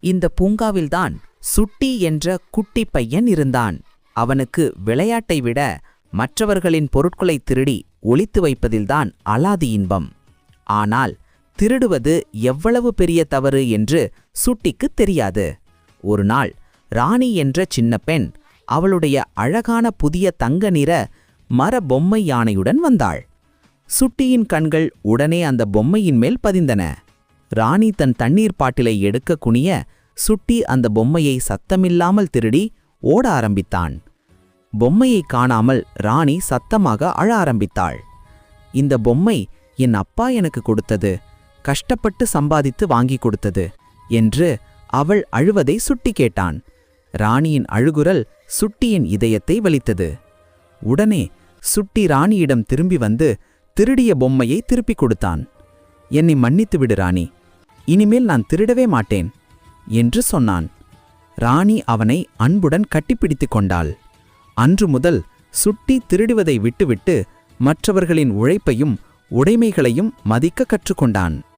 இந்த பூங்காவில்தான் சுட்டி என்ற குட்டி பையன் இருந்தான். அவனுக்கு விளையாட்டை விட மற்றவர்களின் பொருட்களை திருடி ஒளித்து வைப்பதில்தான் அலாதி இன்பம். ஆனால் திருடுவது எவ்வளவு பெரிய தவறு என்று சுட்டிக்குத் தெரியாது. ஒரு நாள் ராணி என்ற சின்ன பெண் அவளுடைய அழகான புதிய தங்க நிற மர பொம்மை யானையுடன் வந்தாள். சுட்டியின் கண்கள் உடனே அந்த பொம்மையின் மேல் பதிந்தன. ராணி தன் தண்ணீர் பாட்டிலை எடுக்க குனிய சுட்டி அந்த பொம்மையை சத்தமில்லாமல் திருடி ஓட ஆரம்பித்தான். பொம்மையை காணாமல் ராணி சத்தமாக அழ ஆரம்பித்தாள். இந்த பொம்மை என் அப்பா எனக்கு கொடுத்தது, கஷ்டப்பட்டு சம்பாதித்து வாங்கி கொடுத்தது என்று அவள் அழுவதை சுட்டி கேட்டான். ராணியின் அழுகுரல் சுட்டியின் இதயத்தை வலித்தது. உடனே சுட்டி ராணியிடம் திரும்பி வந்து திருடிய பொம்மையை திருப்பிக் கொடுத்தான். என்னை மன்னித்து விடு ராணி, இனிமேல் நான் திருடவே மாட்டேன் என்று சொன்னான். ராணி அவனை அன்புடன் கட்டிப்பிடித்துக் கொண்டாள். அன்று முதல் சுட்டி திருடுவதை விட்டுவிட்டு மற்றவர்களின் உழைப்பையும் உடைமைகளையும் மதிக்க கற்றுக்கொண்டான்.